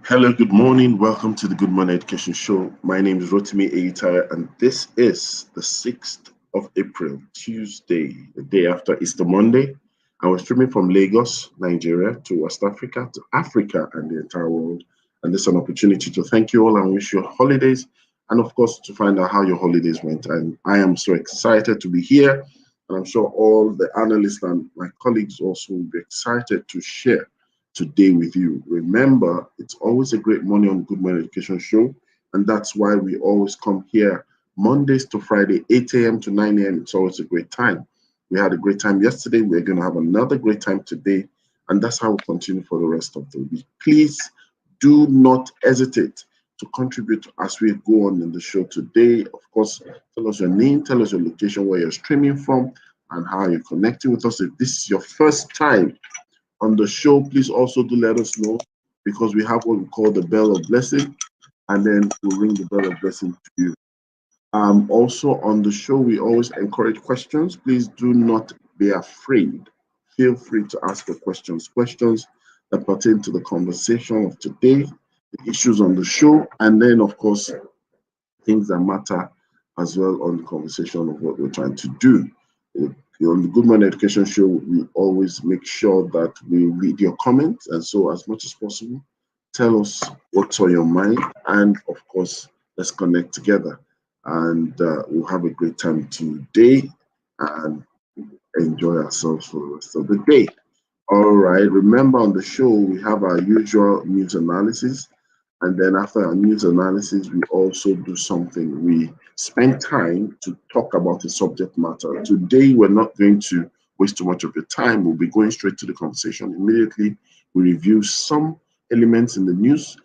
Hello, good morning. Welcome to the Good Morning Education Show. My name is Rotimi Eitara, and this is the 6th of April, Tuesday, the day after Easter Monday. And we're streaming from Lagos, Nigeria, to West Africa, to Africa, and the entire world. And this is an opportunity to thank you all and wish you holidays, and of course, to find out how your holidays went. And I am so excited to be here, and I'm sure all the analysts and my colleagues also will be excited to share today with you. Remember, it's always a great morning on Good Morning Education Show, and that's why we always come here Mondays to Friday, 8 a.m. to 9 a.m. It's always a great time. We had a great time yesterday. We're going to have another great time today, and that's how we'll continue for the rest of the week. Please do not hesitate to contribute as we go on in the show today. Of course, tell us your name, tell us your location, where you're streaming from, and how you're connecting with us. If this is your first time on the show, please also do let us know, because we have what we call the bell of blessing, and then we'll ring the bell of blessing to you. Also on the show, we always encourage questions. Please do not be afraid. Feel free to ask your questions that pertain to the conversation of today, the issues on the show, and then of course things that matter as well on the conversation of what we're trying to do. On the Good Morning Education Show, we always make sure that we read your comments, and so as much as possible, tell us what's on your mind, and of course, let's connect together, and we'll have a great time today and enjoy ourselves for the rest of the day. All right. Remember, on the show, we have our usual news analysis. And then after our news analysis, we also do something. We spend time to talk about the subject matter. Today, we're not going to waste too much of your time. We'll be going straight to the conversation. Immediately, we review some elements in the news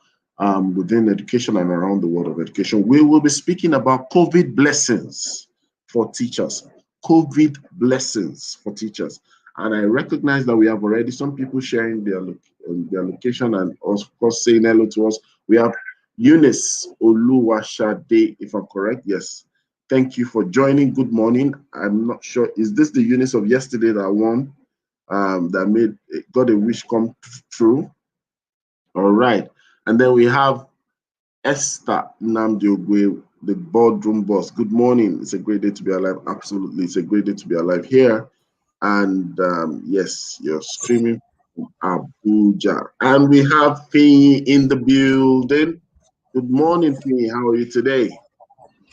within education and around the world of education. We will be speaking about COVID blessings for teachers. COVID blessings for teachers. And I recognize that we have already some people sharing their location, and of course saying hello to us. We have Eunice Oluwashade, if I'm correct. Yes. Thank you for joining. Good morning. I'm not sure. Is this the Eunice of yesterday that won? That got a wish come true? All right. And then we have Esther Namdiogwe, the boardroom boss. Good morning. It's a great day to be alive. Absolutely. It's a great day to be alive here. And yes, you're streaming from Abuja. And we have Fee in the building. Good morning, Fee. How are you today?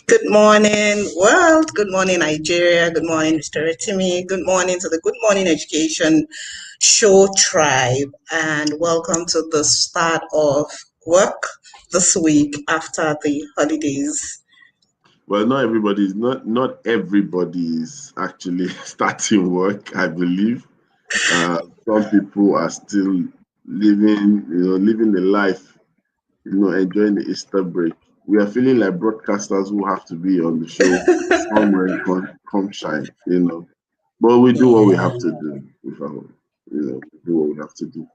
Good morning, world. Good morning, Nigeria. Good morning, Mr. Rotimi. Good morning to the Good Morning Education Show tribe. And welcome to the start of work this week after the holidays. Well, not everybody's actually starting work, I believe. Some people are still living the life, enjoying the Easter break. We are feeling like broadcasters who have to be on the show somewhere in come shine, But we do what we have to do. Do what we have to do.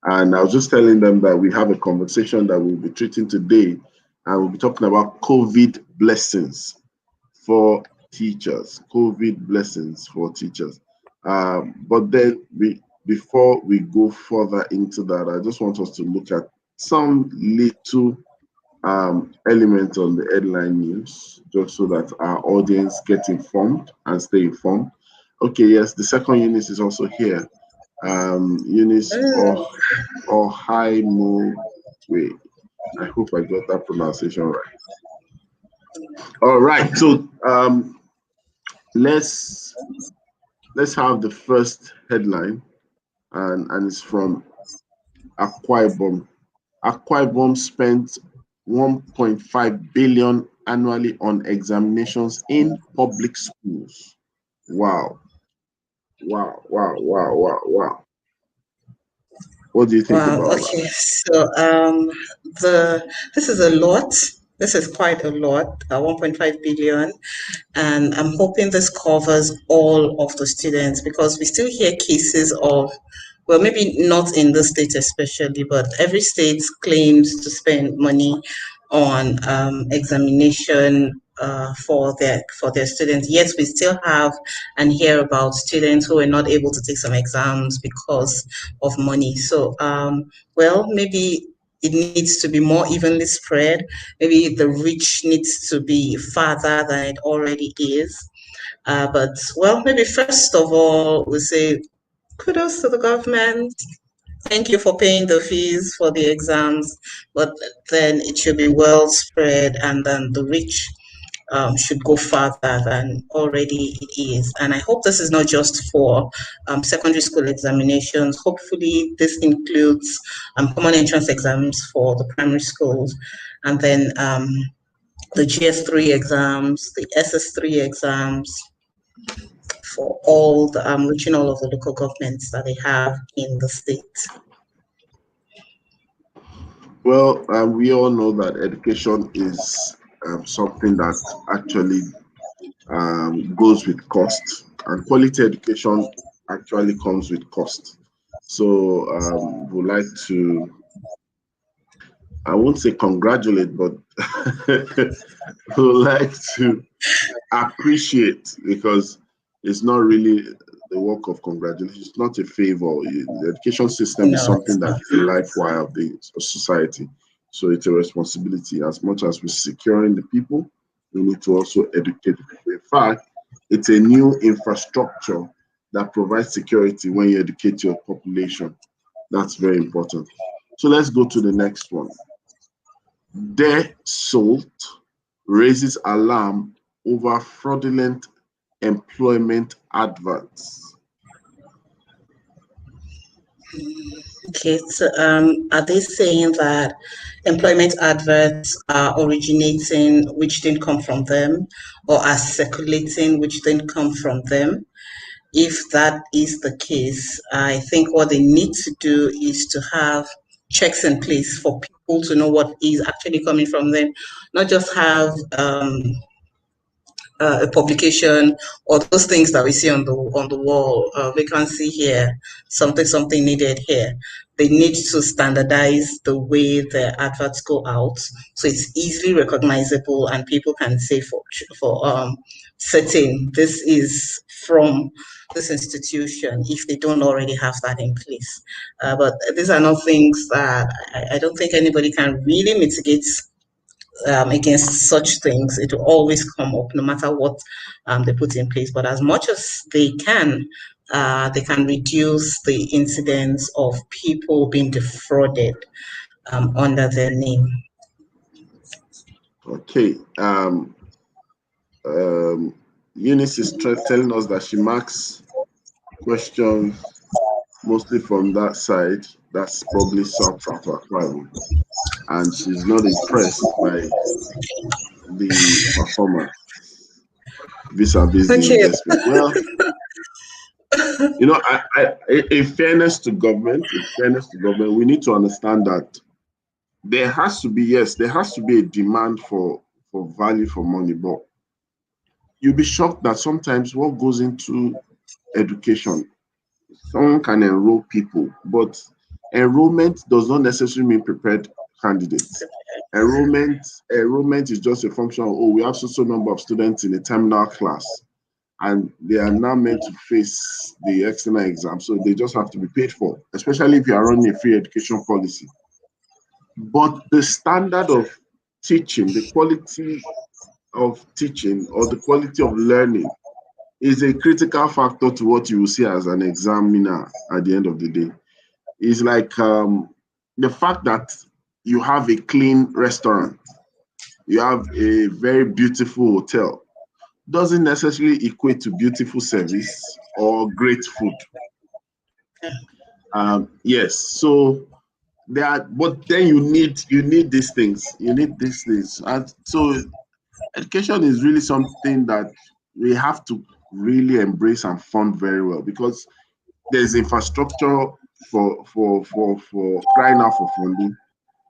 And I was just telling them that we have a conversation that we'll be treating today, and we'll be talking about COVID blessings for teachers. COVID blessings for teachers. But then before we go further into that, I just want us to look at some little elements on the headline news, just so that our audience get informed and stay informed. Okay, yes, the second Eunice is also here. Eunice or Haimo. Wait, I hope I got that pronunciation right. All right, so let's have the first headline, and it's from Akwa Ibom. Akwa Ibom spent 1.5 billion annually on examinations in public schools. Wow. What do you think Wow. about Okay. So this is a lot. This is quite a lot, 1.5 billion. And I'm hoping this covers all of the students, because we still hear cases of, well, maybe not in the state especially, but every state claims to spend money on examination for their students. Yet we still have and hear about students who are not able to take some exams because of money. So, well, maybe it needs to be more evenly spread. Maybe the reach needs to be farther than it already is. But well, maybe first of all, we say kudos to the government. Thank you for paying the fees for the exams, but then it should be well spread, and then the reach should go farther than already it is. And I hope this is not just for secondary school examinations. Hopefully, this includes common entrance exams for the primary schools, and then the GS3 exams, the SS3 exams for all the reaching all of the local governments that they have in the state. Well, we all know that education is something that actually goes with cost, and quality education actually comes with cost. So we'd like to, I won't say congratulate, but we'd like to appreciate, because it's not really the work of congratulation. It's not a favor. The education system is something that is the lifewire of the society. So it's a responsibility. As much as we're securing the people, we need to also educate the people. In fact, it's a new infrastructure that provides security when you educate your population. That's very important. So let's go to the next one. DESOLT raises alarm over fraudulent employment adverts. Okay, so are they saying that employment adverts are originating which didn't come from them, or are circulating which didn't come from them? If that is the case, I think what they need to do is to have checks in place for people to know what is actually coming from them, not just have a publication or those things that we see on the wall, vacancy here, something needed here. They need to standardize the way the adverts go out, so it's easily recognizable and people can say for certain this is from this institution if they don't already have that in place. But these are not things that I don't think anybody can really mitigate against such things. It will always come up no matter what they put in place. But as much as they can reduce the incidence of people being defrauded under their name. Okay. Eunice is telling us that she marks questions mostly from that side. That's probably South Africa, and she's not impressed by the performance vis-a-vis the investment. Well, you know, in fairness to government, we need to understand that there has to be a demand for value for money, but you'll be shocked that sometimes what goes into education, someone can enroll people, but enrollment does not necessarily mean prepared candidates. Enrollment is just a function of, oh, we have so number of students in a terminal class, and they are now meant to face the external exam, so they just have to be paid for, especially if you are running a free education policy. But the standard of teaching, the quality of teaching or the quality of learning is a critical factor to what you will see as an examiner at the end of the day. It's like the fact that you have a clean restaurant, you have a very beautiful hotel, doesn't necessarily equate to beautiful service or great food. Yes, so but then you need these things. You need these things, and so education is really something that we have to really embrace and fund very well, because there's infrastructure for crying out for funding.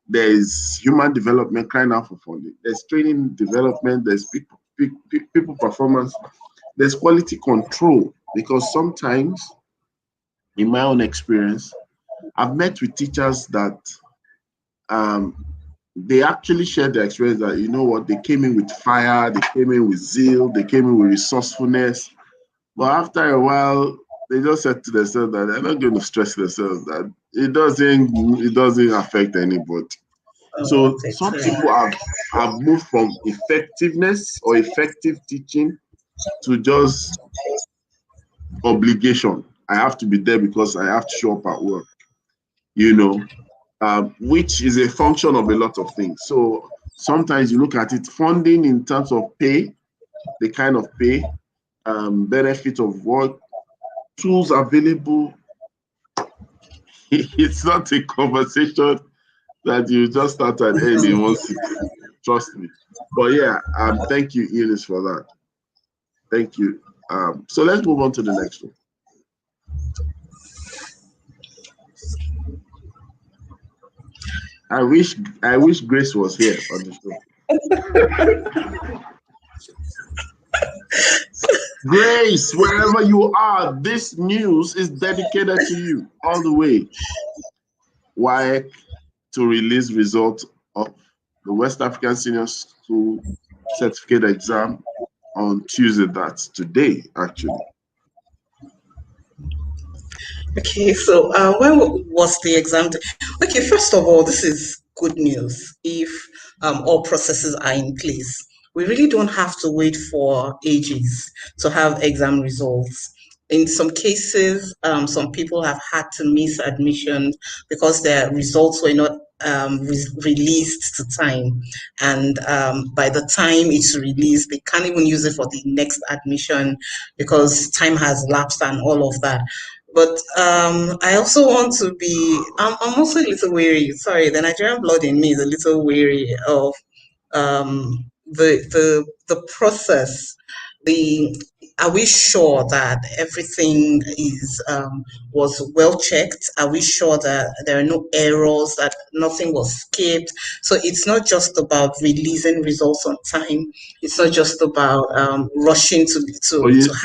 There's human development crying out for funding. There's training development. There's people performance. There's quality control, because sometimes, in my own experience, I've met with teachers that they actually shared their experience that, you know what, they came in with fire, they came in with zeal, they came in with resourcefulness. But after a while, they just said to themselves that they're not going to stress themselves, that it doesn't affect anybody. So some people have moved from effectiveness or effective teaching to just obligation. I have to be there because I have to show up at work, which is a function of a lot of things. So sometimes you look at it, funding in terms of pay, the kind of pay, benefit of work, tools available. It's not a conversation that you just start and end in one sitting. Trust me. But yeah, thank you, Eunice, for that. Thank you. So let's move on to the next one. I wish Grace was here on the show. Grace, wherever you are, this news is dedicated to you all the way. WAEC to release results of the West African Senior School Certificate exam on Tuesday. That's today, actually. Okay, so when was the exam? Okay, first of all, this is good news. If all processes are in place, we really don't have to wait for ages to have exam results. In some cases, some people have had to miss admission because their results were not released to time. And by the time it's released, they can't even use it for the next admission because time has lapsed and all of that. But I also want to be, I'm also a little weary. Sorry, the Nigerian blood in me is a little weary of the process. Are we sure that everything was well checked? Are we sure that there are no errors, that nothing was skipped? So it's not just about releasing results on time. It's not just about rushing to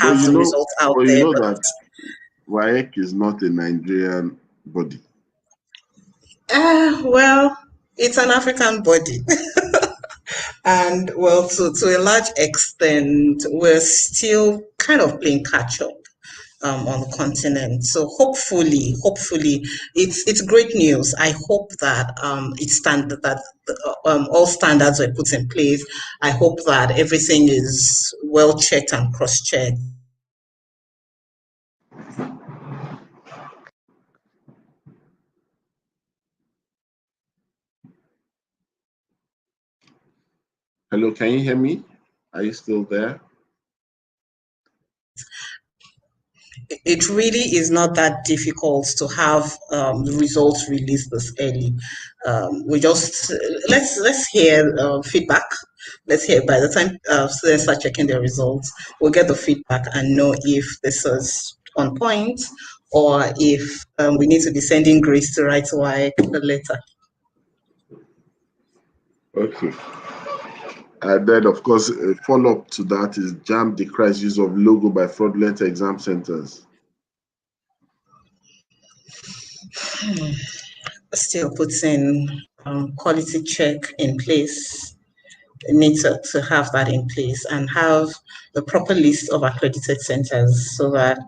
have the results out there. You know that WAEC is not a Nigerian body. Well, it's an African body. And well, to a large extent, we're still kind of playing catch up on the continent. So hopefully, it's great news. I hope that all standards were put in place. I hope that everything is well checked and cross-checked. Hello, can you hear me? Are you still there? It really is not that difficult to have the results released this early. We just let's hear feedback. Let's hear by the time students are checking their results, we'll get the feedback and know if this is on point or if we need to be sending Grace to write WAEC the letter. Okay. And then, of course, a follow-up to that is JAMB decries use of logo by fraudulent exam centers. Still puts in quality check in place. Need to have that in place and have the proper list of accredited centers so that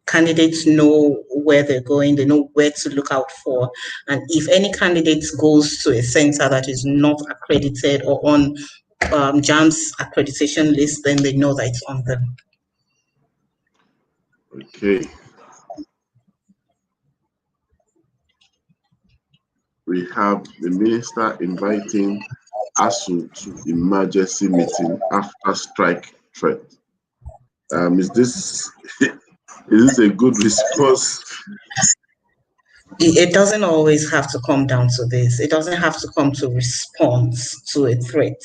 candidates know where they're going, they know where to look out for. And if any candidate goes to a center that is not accredited or on JAMB's accreditation list, then they know that it's on them. Okay. We have the minister inviting ASUU to emergency meeting after strike threat. Is this a good response? It doesn't always have to come down to this. It doesn't have to come to response to a threat.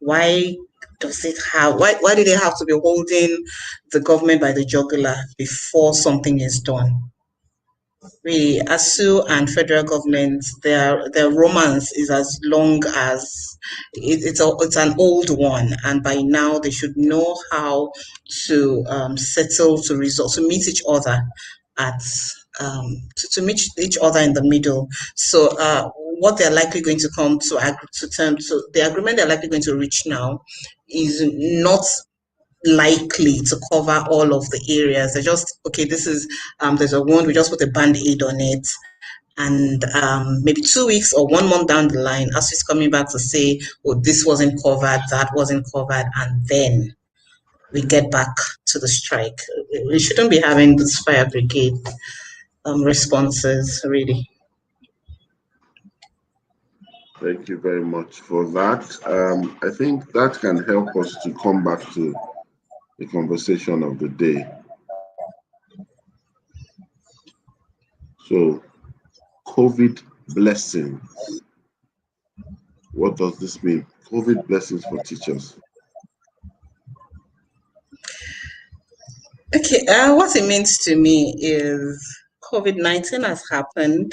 Why does it have? Why do they have to be holding the government by the jugular before something is done? Really, ASUU and federal government, their romance is as long as it's an old one, and by now they should know how to settle, to resolve, to meet each other at to meet each other in the middle. So what they're likely going to come to terms, so the agreement they're likely going to reach now is not likely to cover all of the areas. They're just, okay, this is there's a wound, we just put a band-aid on it, and maybe 2 weeks or 1 month down the line, ASU is coming back to say, oh, this wasn't covered, that wasn't covered, and then we get back to the strike. We shouldn't be having this fire brigade responses, really. Thank you very much for that. I think that can help us to come back to the conversation of the day. So, COVID blessings. What does this mean? COVID blessings for teachers. Okay, what it means to me is COVID-19 has happened.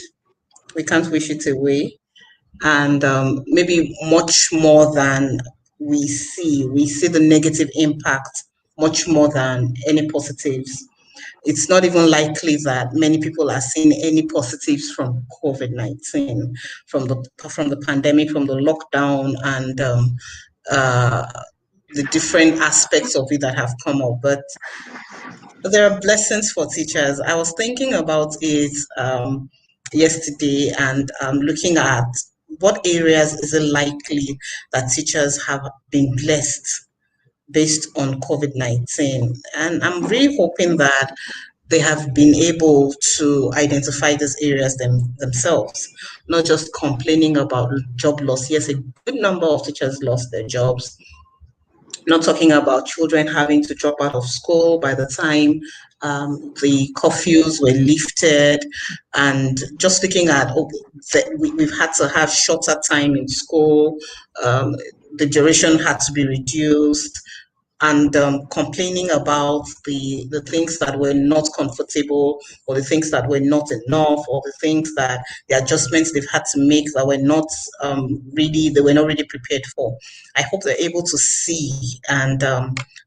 We can't wish it away. And maybe much more than we see the negative impact much more than any positives. It's not even likely that many people are seeing any positives from COVID-19, from the pandemic, from the lockdown, and the different aspects of it that have come up. But there are blessings for teachers. I was thinking about it yesterday, and looking at what areas is it likely that teachers have been blessed based on COVID-19. And I'm really hoping that they have been able to identify these areas themselves, not just complaining about job loss. Yes, a good number of teachers lost their jobs. Not talking about children having to drop out of school by the time the curfews were lifted, and just looking at we've had to have shorter time in school, the duration had to be reduced, and complaining about the things that were not comfortable, or the things that were not enough, or the things that the adjustments they've had to make that were not they were not really prepared for. I hope they're able to see and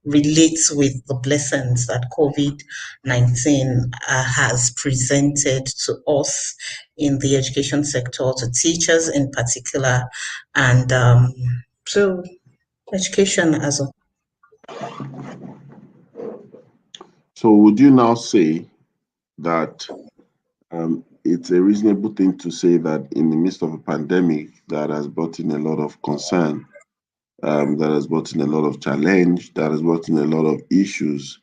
relate with the blessings that COVID-19 has presented to us in the education sector, to teachers in particular, and to education as a. So, would you now say that it's a reasonable thing to say that in the midst of a pandemic that has brought in a lot of concern, that has brought in a lot of challenge, that has brought in a lot of issues,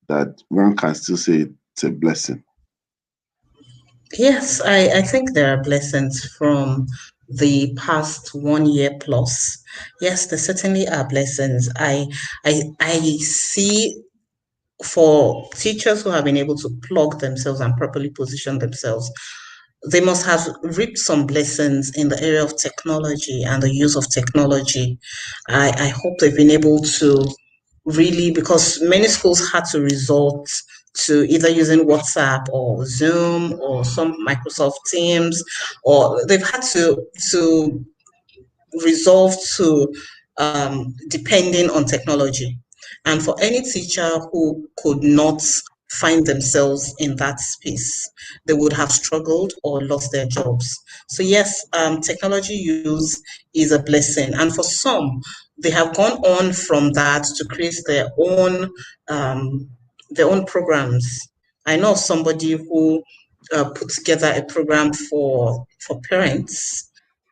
that one can still say it's a blessing? Yes, I think there are blessings from the past 1 year plus. Yes, there certainly are blessings. I see, for teachers who have been able to plug themselves and properly position themselves, they must have reaped some blessings in the area of technology and the use of technology. I hope they've been able to really, because many schools had to resort to either using WhatsApp or Zoom or some Microsoft Teams, or they've had to resolve to depending on technology. And for any teacher who could not find themselves in that space, they would have struggled or lost their jobs. So yes, technology use is a blessing. And for some, they have gone on from that to create their own programs. I know somebody who put together a program for parents,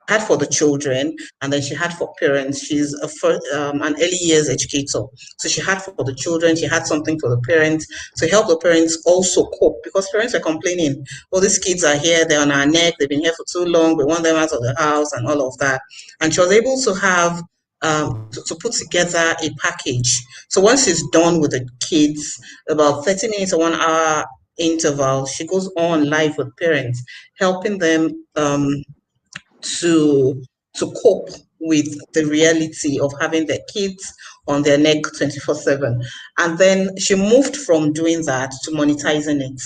had for the children, and then she had for parents. She's an early years educator. So she had for the children, she had something for the parents to help the parents also cope, because parents are complaining, oh, these kids are here, they're on our neck, they've been here for too long, we want them out of the house and all of that. And she was able to have to put together a package. So once she's done with the kids, about 30 minutes or 1 hour interval, she goes on live with parents, helping them to cope with the reality of having their kids on their neck 24/7. And then she moved from doing that to monetizing it,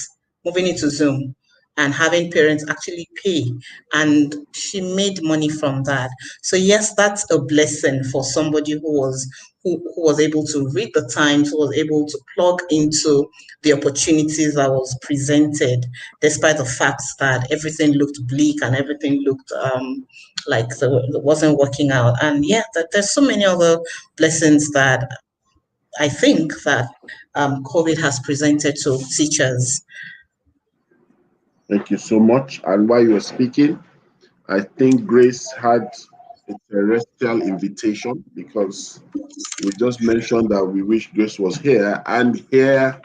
moving it to Zoom and having parents actually pay. And she made money from that. So yes, that's a blessing for somebody who was able to read the times, who was able to plug into the opportunities that was presented, despite the fact that everything looked bleak and everything looked like it wasn't working out. And yeah, there's so many other blessings that I think that COVID has presented to teachers. Thank you so much. And while you were speaking, I think Grace had a terrestrial invitation because we just mentioned that we wish Grace was here. And here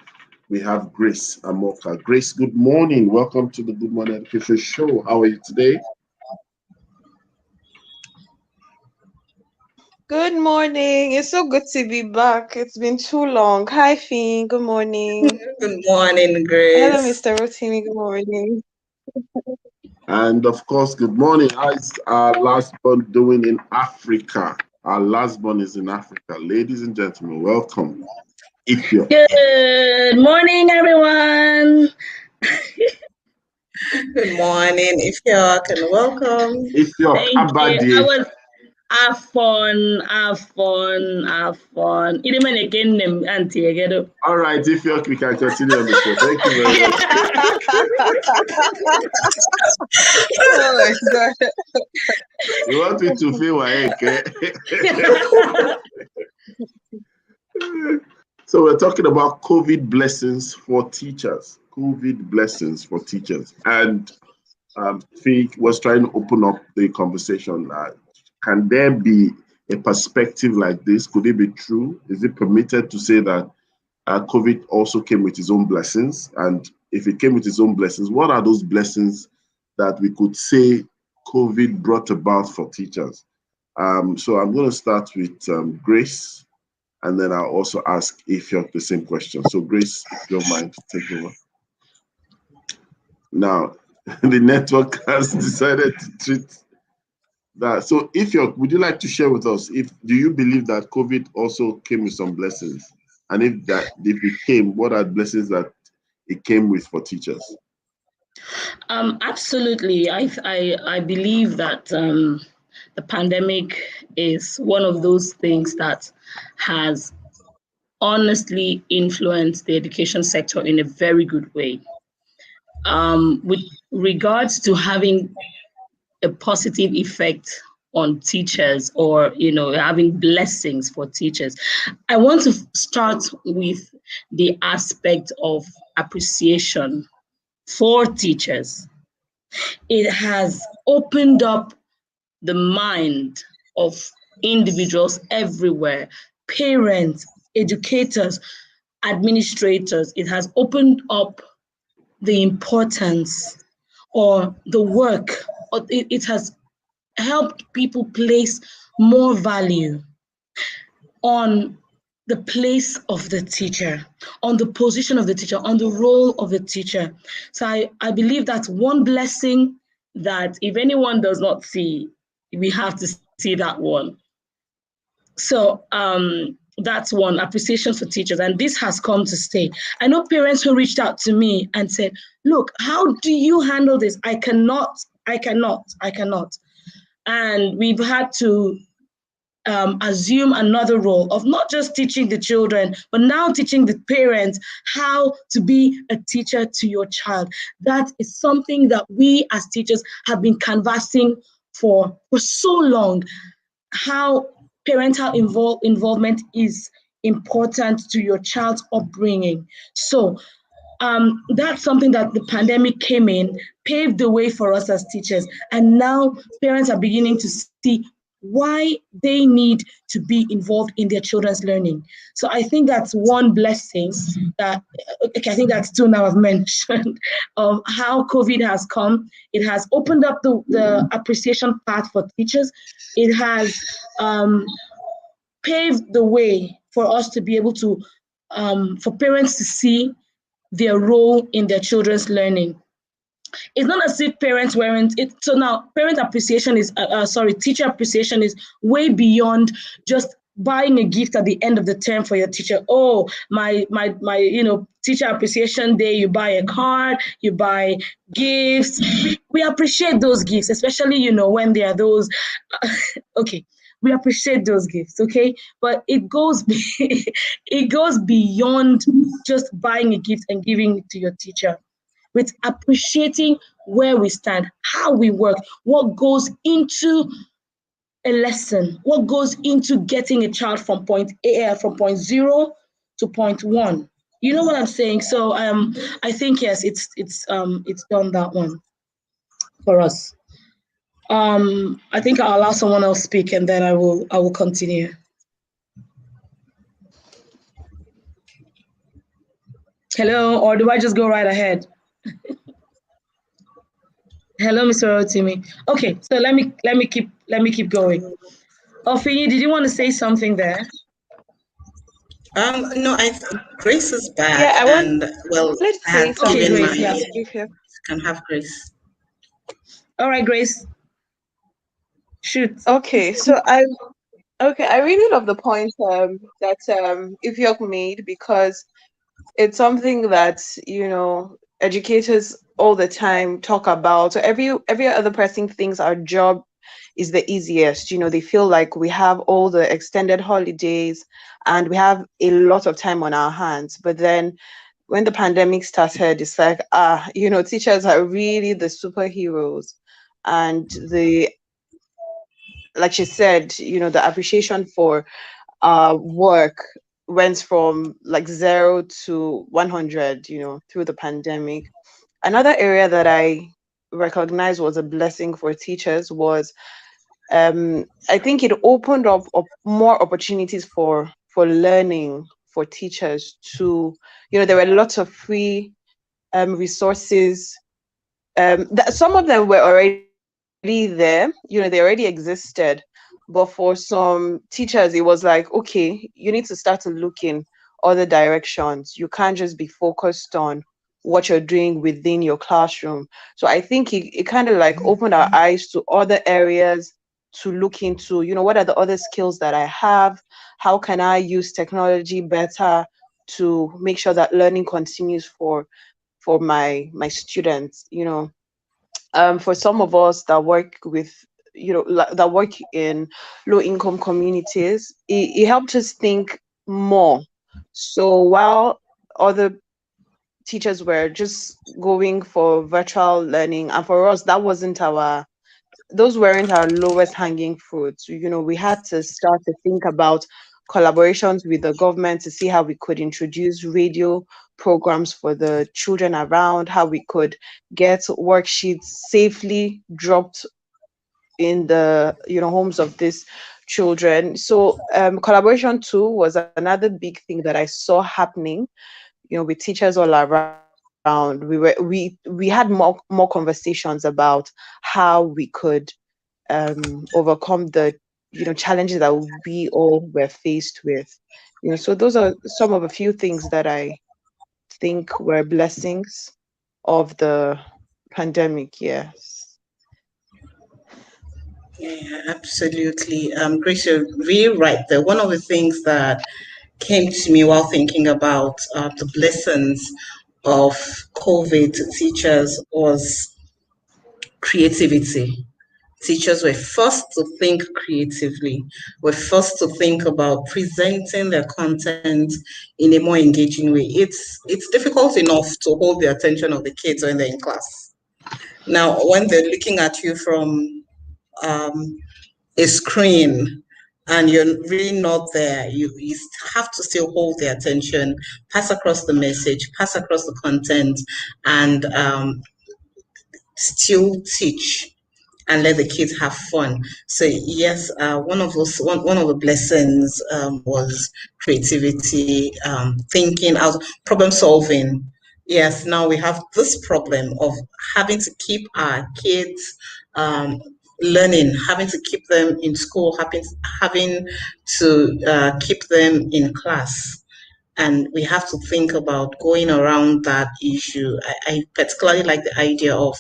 we have Grace Amoka. Grace, good morning. Welcome to the Good Morning Education Show. How are you today? Good morning. It's so good to be back. It's been too long. Hi, Finn. Good morning. Good morning, Hello, Grace. Mr. Rotimi. Good morning. And of course, good morning. How's our last born doing in Africa? Our last born is in Africa. Ladies and gentlemen, welcome. Ifyo. Good morning, everyone. Good morning, Ifyok, and welcome. Ifyo, Thank you. Abadi. Have fun. Even again, them auntie again. All right, Ifyo, we can continue on the show. Thank you very much. Oh my God. You want me to feel like So we're talking about COVID blessings for teachers. COVID blessings for teachers. And Fee was trying to open up the conversation. Can there be a perspective like this? Could it be true? Is it permitted to say that COVID also came with its own blessings? And if it came with its own blessings, what are those blessings that we could say COVID brought about for teachers? So I'm going to start with Grace, and then I'll also ask Ifyok the same question. So Grace, if you don't mind to take over. Now, the network has decided to treat that. So Ifyok, would you like to share with us, do you believe that COVID also came with some blessings? And if it came, what are blessings that it came with for teachers? Absolutely. I believe that the pandemic is one of those things that has honestly influenced the education sector in a very good way. With regards to having a positive effect on teachers, or having blessings for teachers, I want to start with the aspect of appreciation for teachers. It has opened up the mind of individuals everywhere, parents, educators, administrators. It has opened up the importance or the work, or it has helped people place more value on the place of the teacher, on the position of the teacher, on the role of the teacher. So I believe that's one blessing that if anyone does not see, we have to see that one. So that's one, appreciation for teachers, and this has come to stay. I know parents who reached out to me and said, look, how do you handle this? I cannot. And we've had to assume another role of not just teaching the children, but now teaching the parents how to be a teacher to your child. That is something that we as teachers have been canvassing for so long, how parental involvement is important to your child's upbringing. So that's something that the pandemic came in, paved the way for us as teachers. And now parents are beginning to see why they need to be involved in their children's learning. So I think that's one blessing that, I think that's two now I've mentioned, of how COVID has come. It has opened up the appreciation path for teachers. It has paved the way for us to be able to, for parents to see their role in their children's learning. It's not as if parents weren't it. So now parent appreciation is, teacher appreciation is way beyond just buying a gift at the end of the term for your teacher. Oh, my teacher appreciation day, you buy a card, you buy gifts. We appreciate those gifts, especially, when there are those, okay. We appreciate those gifts, okay? But it goes beyond just buying a gift and giving it to your teacher. With appreciating where we stand, how we work, what goes into a lesson, what goes into getting a child from point 0 to point 1. You know what I'm saying? So I think yes, it's done that one for us. I think I'll allow someone else speak and then I will continue. Hello, or do I just go right ahead? Hello, Mr. Rotimi. Okay, so let me keep going. Ofini, did you want to say something there? No, Grace is back, Yeah, I want. and well, Let's I say had Okay, given something. Grace, my. yeah. You Give here. can have Grace. All right, Grace. Shoot. Okay, so I really love the point that Ifyok made, because it's something that, educators all the time talk about. So every other person thinks our job is the easiest. They feel like we have all the extended holidays and we have a lot of time on our hands. But then when the pandemic started, it's like, teachers are really the superheroes. And like she said, the appreciation for work went from like 0 to 100, through the pandemic. Another area that I recognized was a blessing for teachers was, I think it opened up more opportunities for learning for teachers to, there were lots of free resources. Some of them were already there, they already existed. But for some teachers, it was like, okay, you need to start to look in other directions. You can't just be focused on what you're doing within your classroom. So I think it kind of like opened our eyes to other areas to look into, what are the other skills that I have? How can I use technology better to make sure that learning continues for my students, for some of us that work with, that work in low income communities, it helped us think more. So while other teachers were just going for virtual learning, and for us those weren't our lowest hanging fruits. We had to start to think about collaborations with the government to see how we could introduce radio programs for the children around, how we could get worksheets safely dropped in the homes of these children. So collaboration too was another big thing that I saw happening, with teachers all around. We had more conversations about how we could overcome the challenges that we all were faced with. So those are some of a few things that I think were blessings of the pandemic. Yes. Yeah, absolutely. Grace, you're really right there. One of the things that came to me while thinking about the blessings of COVID to teachers was creativity. Teachers were first to think creatively, were first to think about presenting their content in a more engaging way. It's difficult enough to hold the attention of the kids when they're in class. Now, when they're looking at you from a screen and you're really not there, you have to still hold their attention, pass across the message, pass across the content, and still teach and let the kids have fun. So yes, one of the blessings was creativity, thinking out, problem solving. Yes, now we have this problem of having to keep our kids learning, having to keep them in school, having to keep them in class. And we have to think about going around that issue. I particularly like the idea of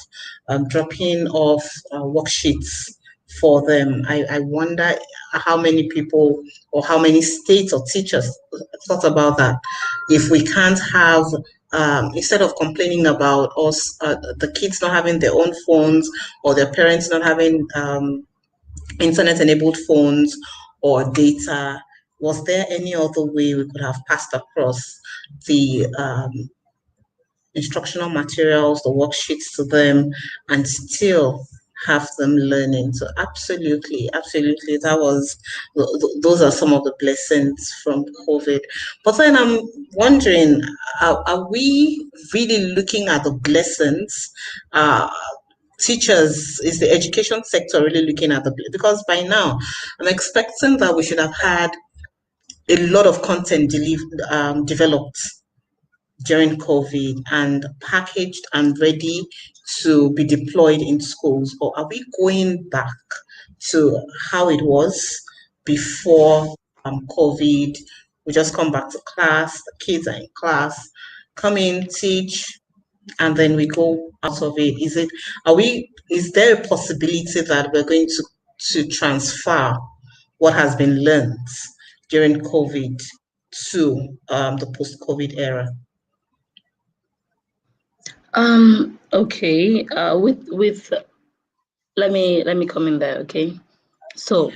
dropping off worksheets for them. I wonder how many people or how many states or teachers thought about that. If we can't have, instead of complaining about us, the kids not having their own phones or their parents not having internet-enabled phones or data, was there any other way we could have passed across the instructional materials, the worksheets to them, and still have them learning. So absolutely, absolutely, those are some of the blessings from COVID. But then I'm wondering, are we really looking at the blessings? Teachers, is the education sector really looking at because by now I'm expecting that we should have had a lot of content developed during COVID and packaged and ready to be deployed in schools? Or are we going back to how it was before COVID? We just come back to class, the kids are in class, come in, teach, and then we go out of it. Is there a possibility that we're going to transfer what has been learned during COVID to the post-COVID era? Okay. With let me come in there. Okay. So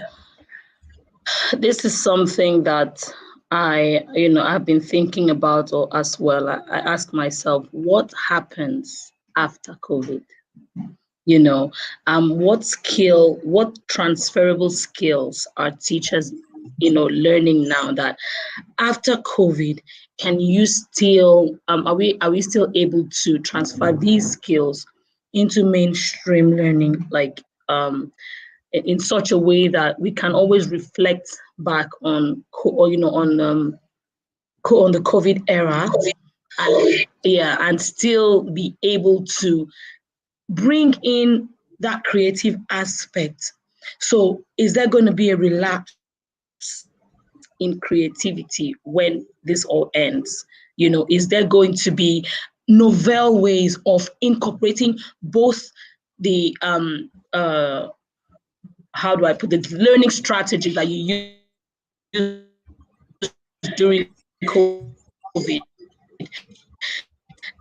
this is something that I've been thinking about or as well. I ask myself, what happens after COVID? What transferable skills are teachers, learning now that after COVID, can you still, are we still able to transfer these skills into mainstream learning, like in such a way that we can always reflect back on, on the COVID era, and still be able to bring in that creative aspect. So is there going to be a relapse in creativity when this all ends? Is there going to be novel ways of incorporating both the how do I put it, learning strategy that you use during COVID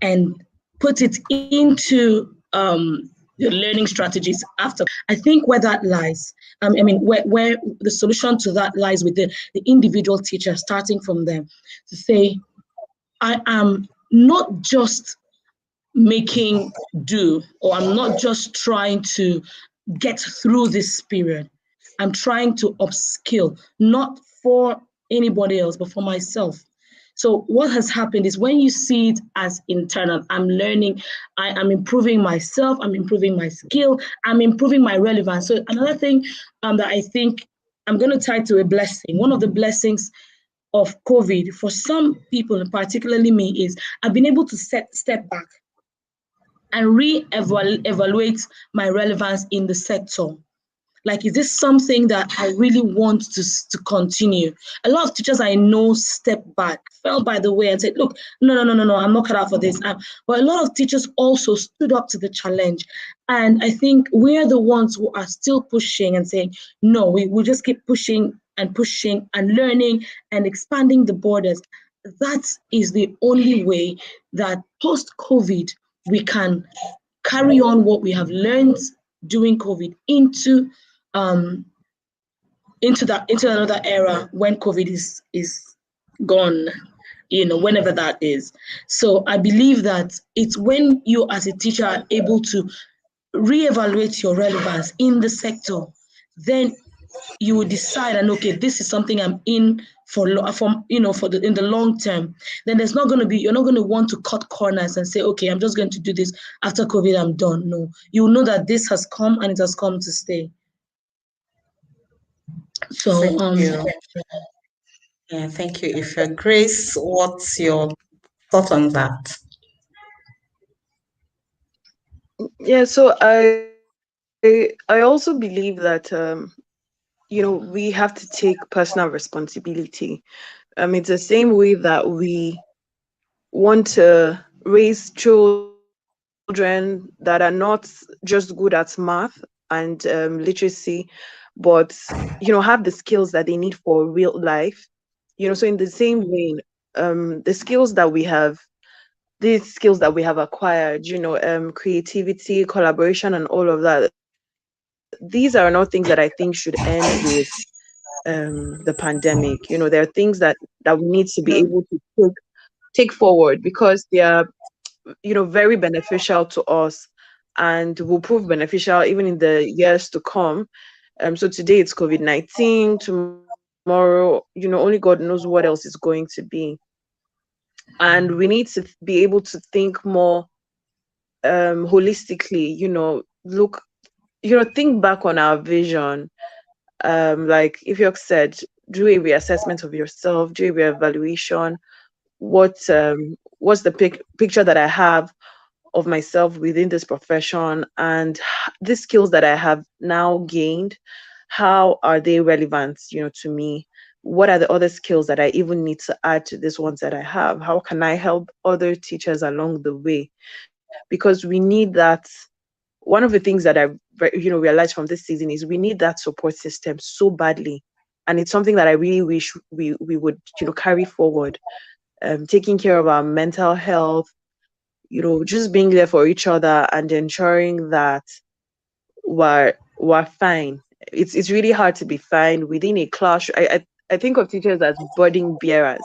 and put it into the learning strategies after? I think where that lies, where the solution to that lies with the individual teacher, starting from them to say, I am not just making do, or I'm not just trying to get through this period. I'm trying to upskill, not for anybody else, but for myself. So what has happened is when you see it as internal, I'm learning, I'm improving myself, I'm improving my skill, I'm improving my relevance. So another thing that I think I'm going to tie to a blessing, one of the blessings of COVID for some people, and particularly me, is I've been able to step back and re-evaluate my relevance in the sector. Like, is this something that I really want to continue? A lot of teachers I know stepped back, fell by the way and said, look, no, I'm not cut out for this. But a lot of teachers also stood up to the challenge. And I think we're the ones who are still pushing and saying, no, we just keep pushing and learning and expanding the borders. That is the only way that post-COVID, we can carry on what we have learned during COVID into another era when COVID is gone, whenever that is. So I believe that it's when you as a teacher are able to reevaluate your relevance in the sector, then you will decide, and okay, this is something I'm in for in the long term. Then you're not going to want to cut corners and say, okay, I'm just going to do this after COVID, I'm done. No, you will know that this has come and it has come to stay. So thank you. Yeah, thank you, Ife. Grace, what's your thought on that? Yeah, so I also believe that we have to take personal responsibility. It's the same way that we want to raise children that are not just good at math and literacy, but have the skills that they need for real life. So in the same way, the skills that we have, these skills that we have acquired, creativity, collaboration, and all of that, these are not things that I think should end with the pandemic. There are things that we need to be able to take forward, because they are very beneficial to us and will prove beneficial even in the years to come. So today it's COVID-19, tomorrow, only God knows what else is going to be. And we need to be able to think more holistically, think back on our vision. Like if you said, do a reassessment of yourself, do a reevaluation. What's the picture that I have of myself within this profession, and the skills that I have now gained, how are they relevant, to me? What are the other skills that I even need to add to these ones that I have? How can I help other teachers along the way? Because we need that. One of the things that I realized from this season is we need that support system so badly, and it's something that I really wish we would carry forward. Taking care of our mental health, just being there for each other and ensuring that we're fine. It's really hard to be fine within a class. I think of teachers as burden bearers.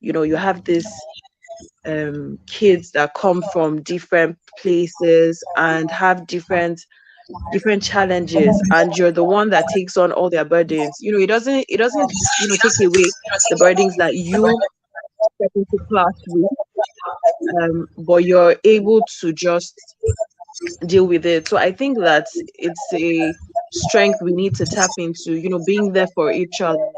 You have this kids that come from different places and have different challenges, and you're the one that takes on all their burdens. It doesn't take away the burdens that you step into class with, but you're able to just deal with it. So I think that it's a strength we need to tap into, being there for each other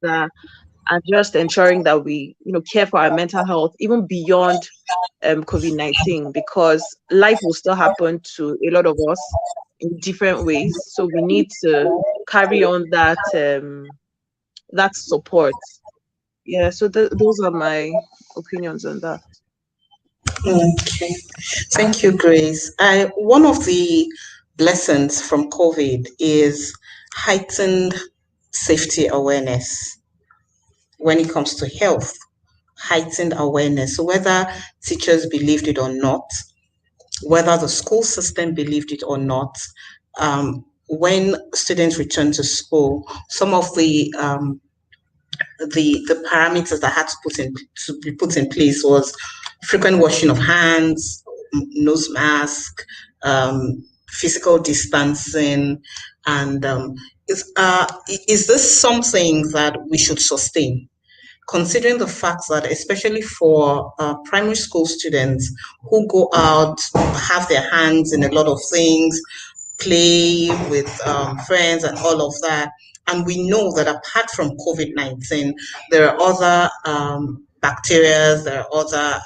and just ensuring that we, care for our mental health, even beyond COVID-19, because life will still happen to a lot of us in different ways. So we need to carry on that support. Yeah, so those are my opinions on that. Okay, thank you, Grace. One of the lessons from COVID is heightened safety awareness when it comes to health, heightened awareness. So whether teachers believed it or not, whether the school system believed it or not, when students return to school, some of the parameters that had to be put in place was frequent washing of hands, nose mask, physical distancing, and is this something that we should sustain? Considering the fact that, especially for primary school students who go out, have their hands in a lot of things, play with friends and all of that, and we know that apart from COVID-19, there are other bacteria, there are other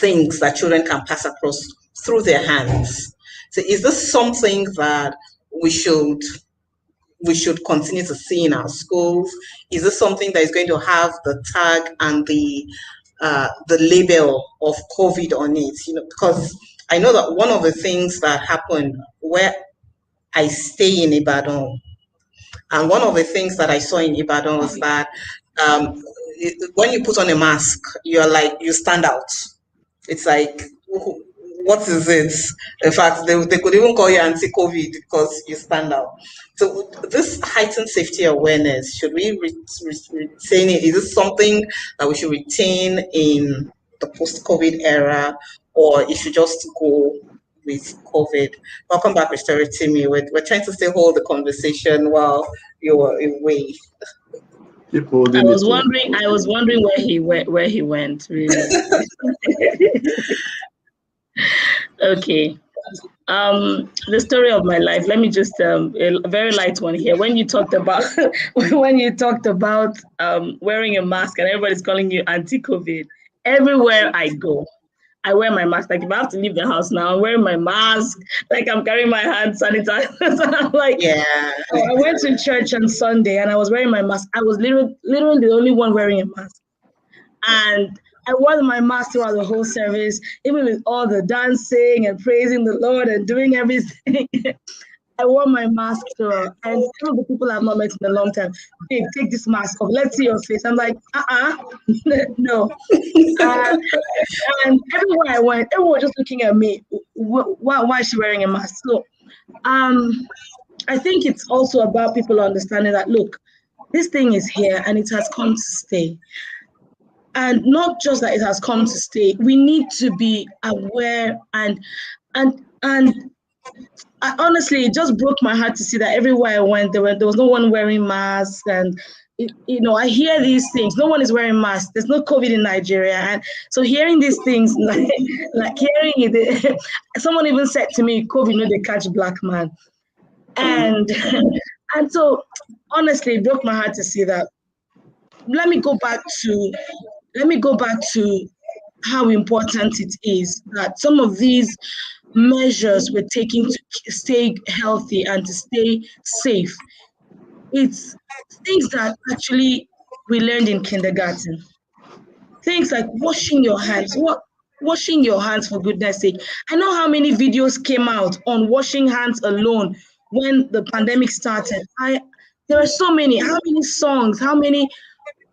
things that children can pass across through their hands. So is this something that we should continue to see in our schools? Is this something that is going to have the tag and the label of COVID on it? Because I know that one of the things that happened where I stay in Ibadan, and one of the things that I saw in Ibadan was that when you put on a mask, you stand out. It's like, what is it? In fact, they could even call you anti-COVID because you stand out. So this heightened safety awareness, should we retain it? Is this something that we should retain in the post-COVID era, or it should just go with COVID? Welcome back, Mr. Timmy. We're trying to still hold the conversation while you were away. I was wondering where he went. Really. Okay. The story of my life. Let me just a very light one here. When you talked about wearing a mask and everybody's calling you anti-COVID, everywhere I go, I wear my mask. Like if I have to leave the house now, I'm wearing my mask. Like I'm carrying my hand sanitizer. I'm like, yeah. I went to church on Sunday and I was wearing my mask. I was literally the only one wearing a mask, and I wore my mask throughout the whole service, even with all the dancing and praising the Lord and doing everything. I wore my mask throughout, and some of the people I've not met in a long time, babe, take this mask off. Let's see your face. I'm like, no. And everywhere I went, everyone was just looking at me. Why is she wearing a mask? So, I think it's also about people understanding that, look, this thing is here and it has come to stay. And not just that it has come to stay, we need to be aware and honestly, it just broke my heart to see that everywhere I went, there was no one wearing masks, and I hear these things. No one is wearing masks. There's no COVID in Nigeria, and so hearing these things, like hearing it, someone even said to me, "COVID, no, they catch black man," and and so honestly, it broke my heart to see that. Let me go back to how important it is that some of these measures we're taking to stay healthy and to stay safe. It's things that actually we learned in kindergarten. Things like washing your hands. Washing your hands, for goodness sake. I know how many videos came out on washing hands alone when the pandemic started. There are so many. How many songs? How many?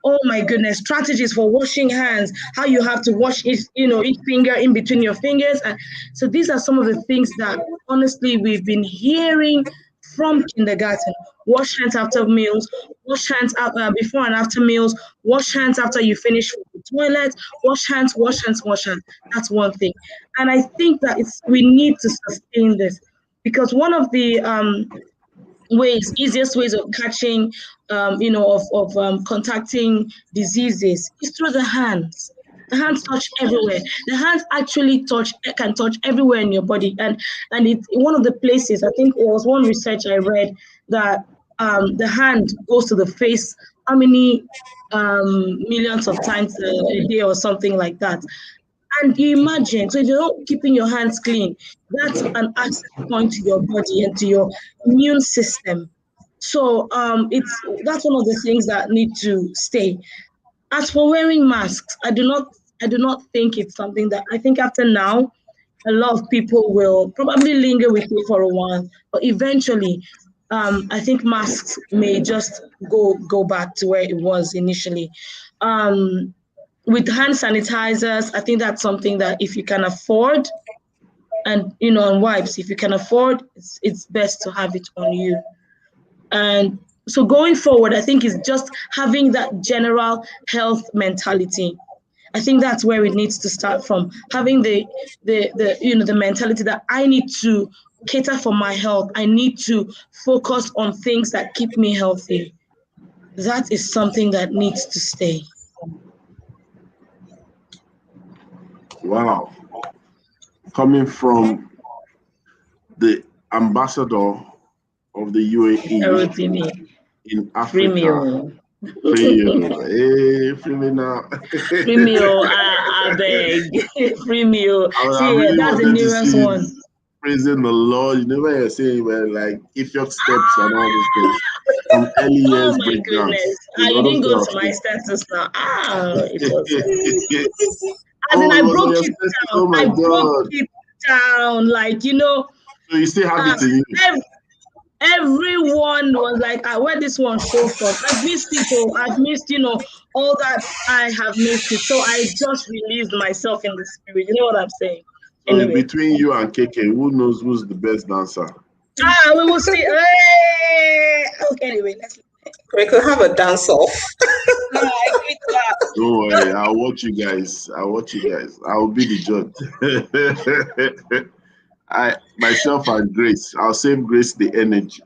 Oh my goodness, strategies for washing hands, how you have to wash each finger in between your fingers. And so these are some of the things that honestly we've been hearing from kindergarten. Wash hands after meals, wash hands before and after meals, wash hands after you finish with the toilet, wash hands, wash hands, wash hands. That's one thing. And I think that we need to sustain this, because one of the easiest ways of catching, contacting diseases is through the hands. The hands touch everywhere. The hands actually can touch everywhere in your body. And it's one of the places, I think it was one research I read, that the hand goes to the face how many millions of times a day or something like that. And you imagine, so if you're not keeping your hands clean, that's an access point to your body and to your immune system. So that's one of the things that need to stay. As for wearing masks, I do not think it's something that, I think after now, a lot of people will probably linger with it for a while, but eventually, I think masks may just go back to where it was initially. With hand sanitizers, I think that's something that if you can afford, and and wipes, if you can afford, it's best to have it on you. And so going forward, I think it's just having that general health mentality. I think that's where it needs to start from. Having the mentality that I need to cater for my health. I need to focus on things that keep me healthy. That is something that needs to stay. Wow. Coming from the ambassador of the UAE in Africa. Free meal. Hey, free me now. Free meal, I beg. Free meal. See, that's the newest one. Praising the Lord. You never hear saying, well, like, if your steps and all these things from early years. Oh my goodness. You didn't go to my status now. It was. As in, I broke it down. Oh my God. Broke it down. Like, So you still have it in you. Everyone was like, where this one show from? I've missed it. I've missed, all that I have missed it. So I just released myself in the spirit. You know what I'm saying? So anyway, between you and KK, who knows who's the best dancer? We will see. Hey! Okay, anyway, we could have a dance off. Don't worry, I'll watch you guys. I'll be the judge. Myself and Grace. I'll save Grace the energy.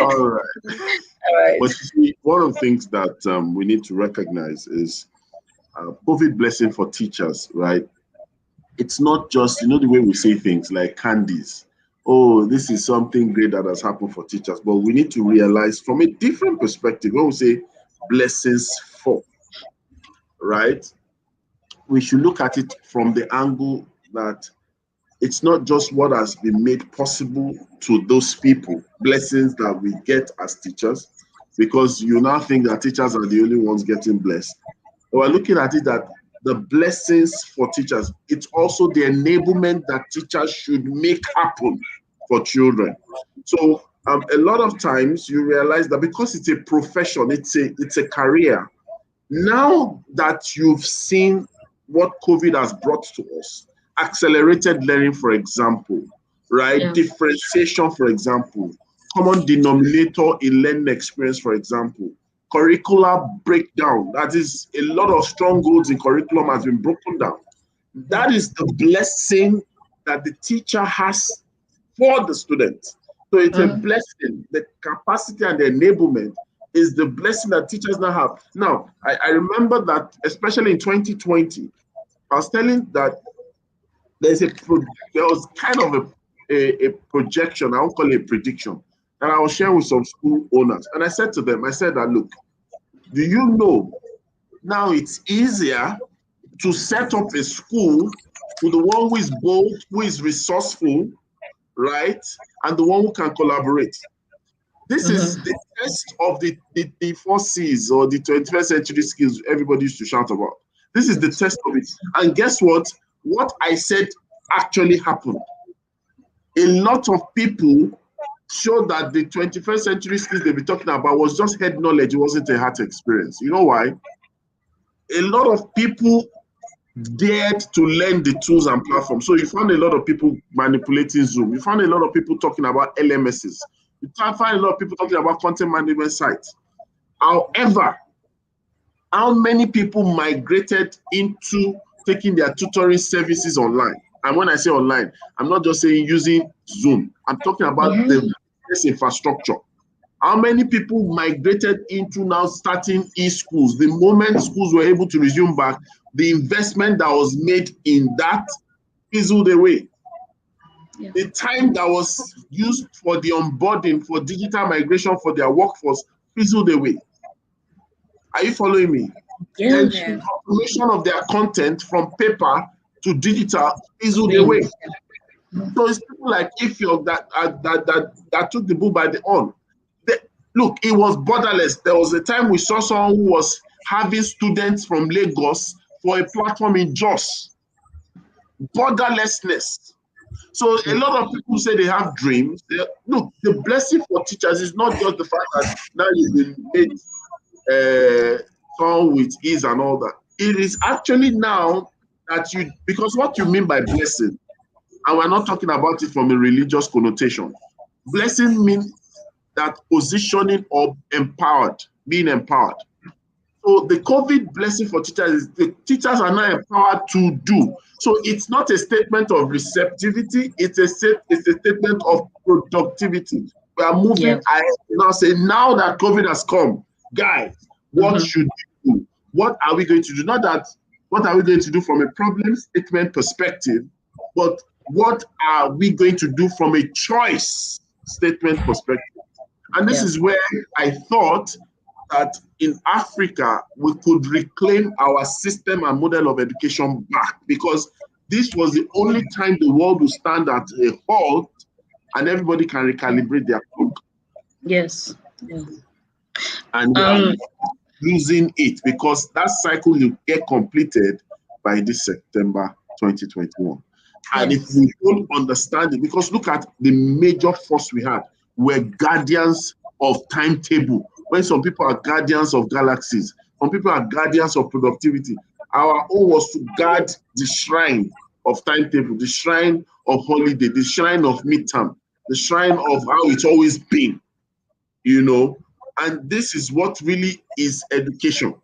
All right. But you see, one of the things that we need to recognize is COVID blessing for teachers, right? It's not just, the way we say things like candies. Oh, this is something great that has happened for teachers. But we need to realize from a different perspective, when we say blessings for, right? We should look at it from the angle that it's not just what has been made possible to those people, blessings that we get as teachers, because you now think that teachers are the only ones getting blessed. But we're looking at it that the blessings for teachers, it's also the enablement that teachers should make happen for children. So a lot of times you realize that because it's a profession, it's a career. Now that you've seen what COVID has brought to us, accelerated learning, for example, right? Yeah. Differentiation, for example, common denominator in learning experience, for example, curricular breakdown. That is, a lot of strongholds in curriculum has been broken down. That is the blessing that the teacher has for the student. So it's a blessing. The capacity and the enablement is the blessing that teachers now have. Now, I remember that, especially in 2020, I was telling that there was kind of a projection, I won't call it a prediction, that I was sharing with some school owners. And I said to them, I said that, look, do you know now it's easier to set up a school with the one who is bold, who is resourceful, right? And the one who can collaborate. This is the test of the 4Cs, or the 21st century skills everybody used to shout about. This is the test of it. And guess what? What I said actually happened. A lot of people showed that the 21st century skills they were talking about was just head knowledge. It wasn't a heart experience. You know why? A lot of people dared to learn the tools and platforms. So you found a lot of people manipulating Zoom. You found a lot of people talking about LMSs. You find a lot of people talking about content management sites. However, how many people migrated into taking their tutoring services online? And when I say online, I'm not just saying using Zoom. I'm talking about the infrastructure. How many people migrated into now starting e-schools? The moment schools were able to resume back, the investment that was made in that fizzled away. Yeah. The time that was used for the onboarding, for digital migration for their workforce, fizzled away. Are you following me? Yeah. And the transformation of their content from paper to digital fizzled away. So it's people like Ifyok that took the bull by the horn. Look, it was borderless. There was a time we saw someone who was having students from Lagos for a platform in Jos. Borderlessness. So a lot of people say they have dreams. Look, the blessing for teachers is not just the fact that now you've been made someone with ease and all that. It is actually now that you, because what you mean by blessing, and we're not talking about it from a religious connotation. Blessing means that positioning or empowered, being empowered. So the COVID blessing for teachers is the teachers are now empowered to do. So it's not a statement of receptivity, it's a statement of productivity. We are moving ahead now, say now that COVID has come, guys, what should we do? What are we going to do? Not that what are we going to do from a problem statement perspective, but what are we going to do from a choice statement perspective? And this is where I thought that in Africa, we could reclaim our system and model of education back, because this was the only time the world would stand at a halt and everybody can recalibrate their clock. Yes. Yeah. And we are losing it, because that cycle will get completed by this September 2021. And if we don't understand it, because look at the major force we had, we're guardians of timetable. When some people are guardians of galaxies, some people are guardians of productivity. Our own was to guard the shrine of timetable, the shrine of holiday, the shrine of midterm, the shrine of how it's always been, you know. And this is what really is education,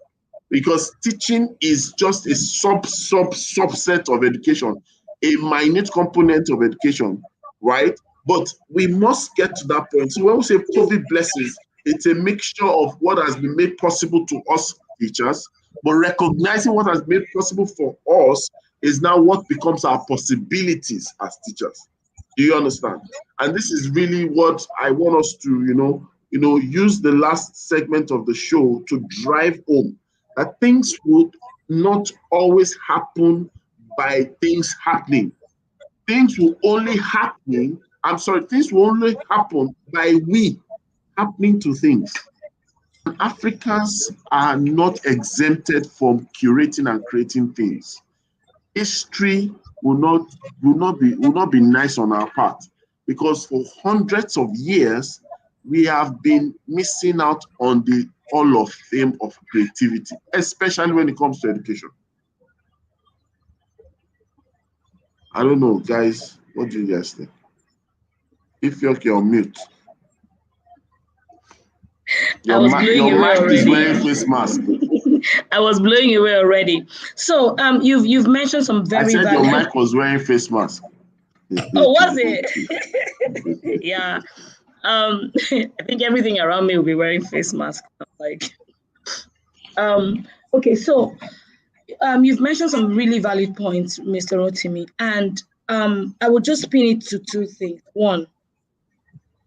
because teaching is just a subset of education, a minute component of education, right? But we must get to that point. So when we say COVID blessings, it's a mixture of what has been made possible to us teachers, but recognizing what has been made possible for us is now what becomes our possibilities as teachers. Do you understand? And this is really what I want us to, use the last segment of the show to drive home, that things would not always happen by things happening. Things will only happen by we happening to things. Africans are not exempted from curating and creating things. History will not be nice on our part, because for hundreds of years we have been missing out on the Hall of Fame of creativity, especially when it comes to education. I don't know, guys. What do you guys think? If you're on mute. I was blowing your away mic already. is wearing face mask. I was blowing away already. So you've mentioned some very I said valid. your mic was wearing face mask. Oh, was it? Yeah. I think everything around me will be wearing face mask. Like, okay, so you've mentioned some really valid points, Mr. Rotimi, and I would just pin it to two things. One,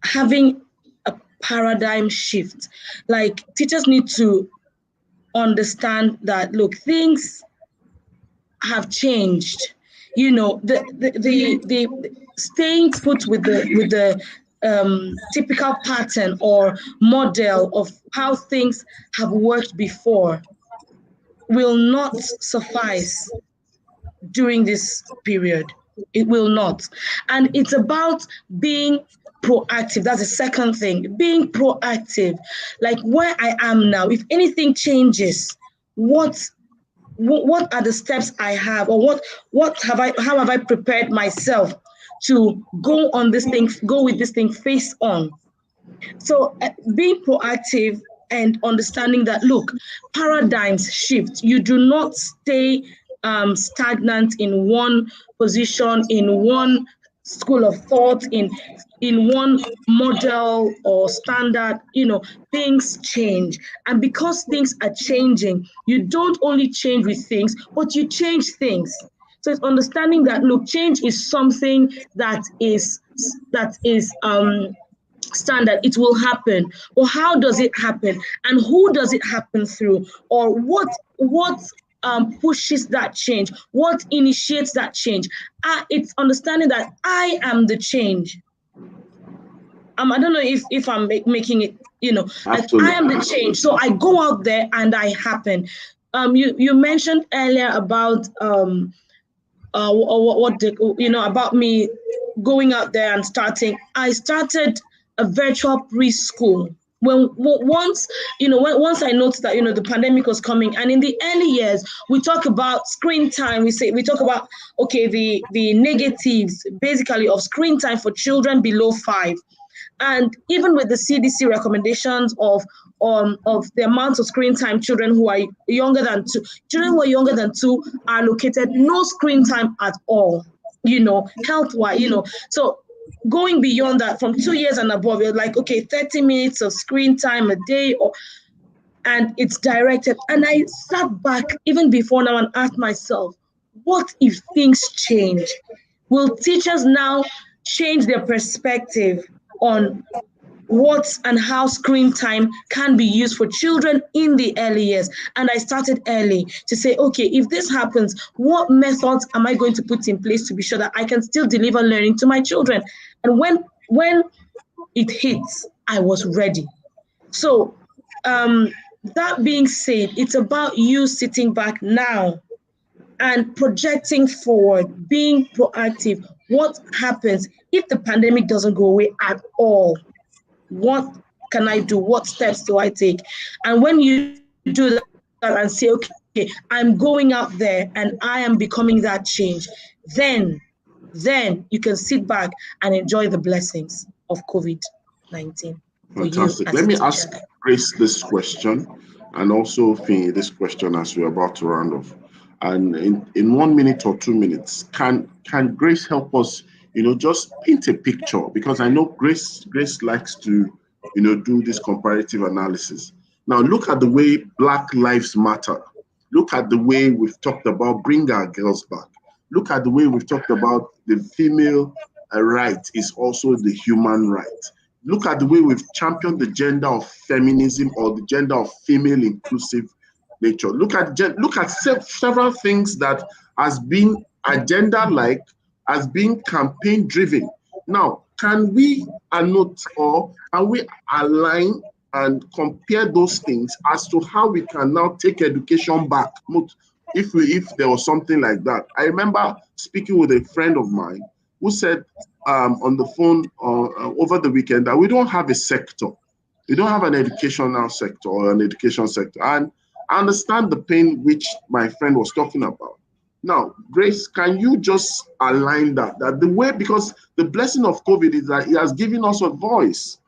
having a paradigm shift. Like, teachers need to understand that, look, things have changed. You know, the staying put with the typical pattern or model of how things have worked before will not suffice during this period. It will not. And it's about being proactive. That's the second thing. Being proactive. Like where I am now, if anything changes, what are the steps I have, or how have I prepared myself to go on this thing, go with this thing face on. So being proactive and understanding that, look, paradigms shift. You do not stay stagnant in one position, in one school of thought, in one model or standard. You know, things change. And because things are changing, you don't only change with things, but you change things. So it's understanding that, look, change is something that is standard. It will happen. Well, how does it happen, and who does it happen through, or what pushes that change, what initiates that change? It's understanding that I am the change. I don't know if I'm making it, you know, like I am the change. So I go out there and I happen. You mentioned earlier about about me going out there and starting. I started a virtual preschool. Once I noticed that the pandemic was coming, and in the early years we talk about screen time. We talk about the negatives basically of screen time for children below 5, and even with the CDC recommendations of the amount of screen time children who are younger than 2 are allocated no screen time at all, health-wise, so going beyond that, from 2 years and above, you're like, 30 minutes of screen time a day, and it's directed. And I sat back even before now and asked myself, what if things change? Will teachers now change their perspective on what and how screen time can be used for children in the early years? And I started early to say, if this happens, what methods am I going to put in place to be sure that I can still deliver learning to my children? And when it hits, I was ready. So that being said, it's about you sitting back now and projecting forward, being proactive. What happens if the pandemic doesn't go away at all? What can I do? What steps do I take? And when you do that and say, I'm going out there and I am becoming that change, then you can sit back and enjoy the blessings of COVID-19. Fantastic. Let me ask Grace this question, and also Finny this question as we're about to round off. And in 1 minute or 2 minutes, can Grace help us, just paint a picture? Because I know Grace likes to, do this comparative analysis. Now, look at the way Black Lives Matter. Look at the way we've talked about bring our girls back. Look at the way we've talked about the female right is also the human right. Look at the way we've championed the gender of feminism, or the gender of female inclusive nature. Look at several things that has been agenda-like, has been campaign-driven. Now, can we annotate, or can we align and compare those things as to how we can now take education back? If there was something like that. I remember speaking with a friend of mine who said on the phone over the weekend that we don't have a sector. We don't have an educational sector or an education sector. And I understand the pain which my friend was talking about. Now, Grace, can you just align that the way, because the blessing of COVID is that it has given us a voice.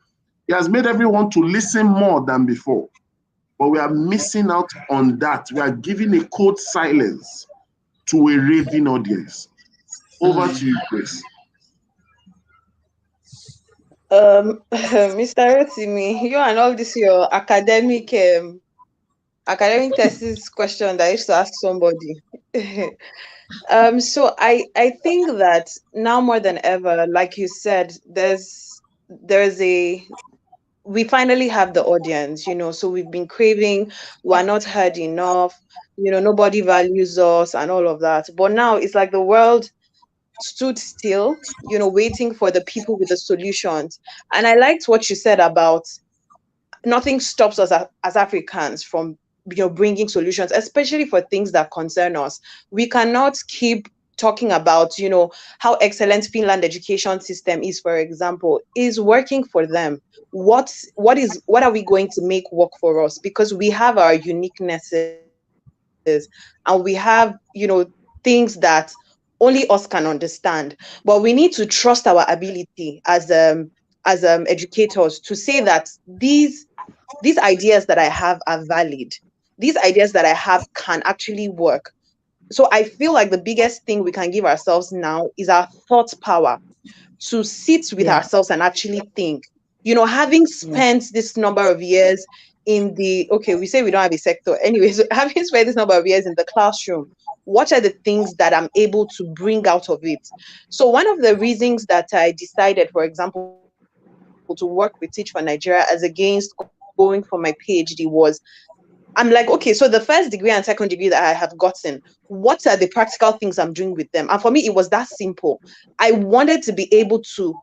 He has made everyone to listen more than before. But we are missing out on that. We are giving a cold silence to a raving audience. Over to you, Chris. Mr. Rotimi, you and all this your academic thesis question that I used to ask somebody. So I think that now more than ever, like you said, we finally have the audience, so we've been craving, we're not heard enough, nobody values us and all of that. But now it's like the world stood still, waiting for the people with the solutions. And I liked what you said about nothing stops us as Africans from bringing solutions, especially for things that concern us. We cannot keep talking about how excellent Finland education system is, for example, is working for them. What are we going to make work for us? Because we have our uniquenesses and we have things that only us can understand, but we need to trust our ability as educators to say that these ideas that I have are valid. These ideas that I have can actually work. So I feel like the biggest thing we can give ourselves now is our thought power to sit with ourselves and actually think. Having spent this number of years in we say we don't have a sector. Anyways, having spent this number of years in the classroom, what are the things that I'm able to bring out of it? So one of the reasons that I decided, for example, to work with Teach for Nigeria as against going for my PhD was, I'm like, okay, so the first degree and second degree that I have gotten, what are the practical things I'm doing with them? And for me, it was that simple. I wanted to be able to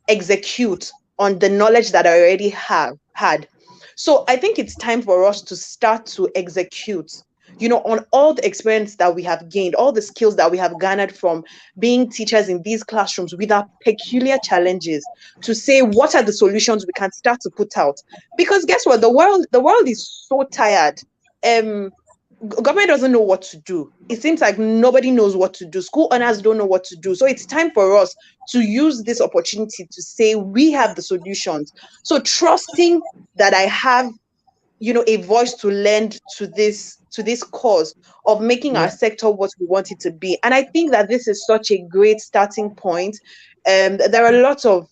execute on the knowledge that I already had. So I think it's time for us to start to execute, on all the experience that we have gained, all the skills that we have garnered from being teachers in these classrooms with our peculiar challenges, to say what are the solutions we can start to put out. Because guess what? The world is so tired. Government doesn't know what to do. It seems like nobody knows what to do. School owners don't know what to do. So it's time for us to use this opportunity to say we have the solutions. So trusting that I have, a voice to lend to this cause of making our sector what we want it to be. And I think that this is such a great starting point. There are lots of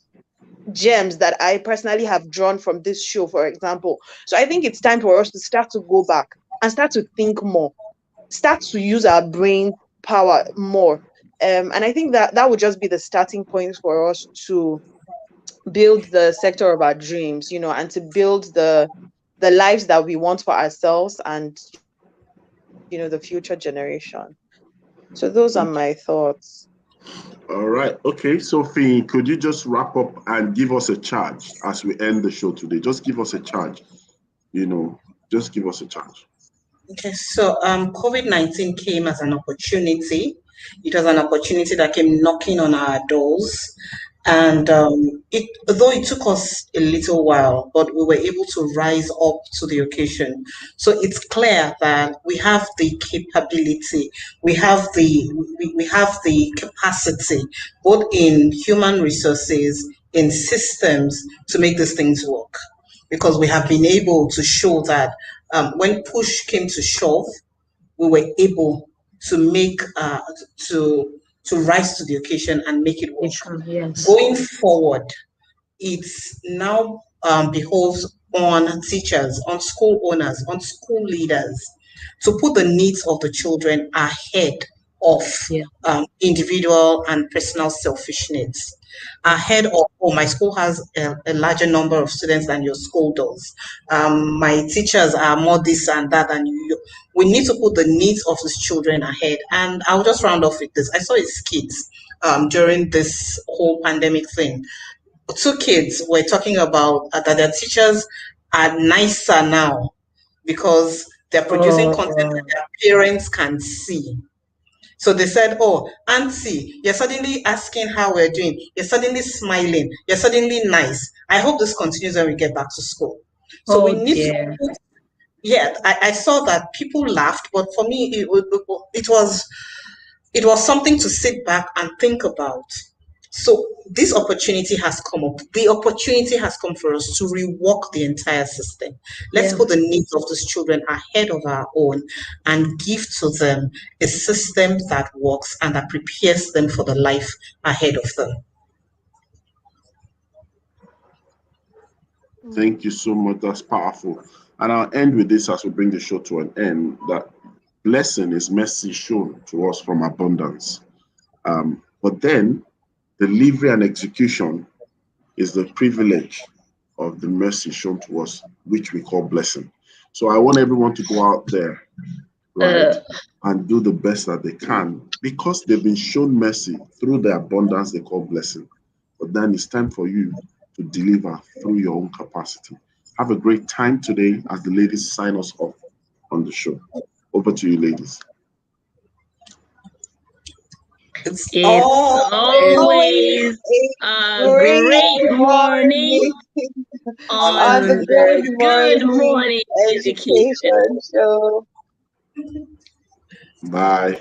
gems that I personally have drawn from this show, for example. So I think it's time for us to start to go back and start to think more, start to use our brain power more. And I think that would just be the starting point for us to build the sector of our dreams, and to build the lives that we want for ourselves and, the future generation. So those are my thoughts. All right. Okay. Sophie, could you just wrap up and give us a charge as we end the show today? Just give us a charge. Just give us a charge. Okay. So COVID-19 came as an opportunity. It was an opportunity that came knocking on our doors. And though it took us a little while, but we were able to rise up to the occasion. So it's clear that we have the capability, we have the capacity, both in human resources, in systems, to make these things work. Because we have been able to show that when push came to shove, we were able to make to rise to the occasion and make it work. Yes. Going forward, it's now behoves on teachers, on school owners, on school leaders to put the needs of the children ahead of individual and personal selfish needs. Ahead of, my school has a larger number of students than your school does. My teachers are more this and that than you. We need to put the needs of these children ahead. And I'll just round off with this. I saw a skit during this whole pandemic thing. 2 kids were talking about that their teachers are nicer now because they're producing content that their parents can see. So they said, oh, auntie, you're suddenly asking how we're doing. You're suddenly smiling. You're suddenly nice. I hope this continues when we get back to school. So we need to put, I saw that people laughed, but for me, it was something to sit back and think about. So this opportunity has come up. The opportunity has come for us to rework the entire system. Let's put the needs of these children ahead of our own and give to them a system that works and that prepares them for the life ahead of them. Thank you so much. That's powerful. And I'll end with this as we bring the show to an end, that blessing is mercy shown to us from abundance. But then delivery and execution is the privilege of the mercy shown to us, which we call blessing. So I want everyone to go out there, right, and do the best that they can, because they've been shown mercy through the abundance they call blessing. But then it's time for you to deliver through your own capacity. Have a great time today as the ladies sign us off on the show. Over to you, ladies. It's always a great morning on the Good Morning Education Show. Bye.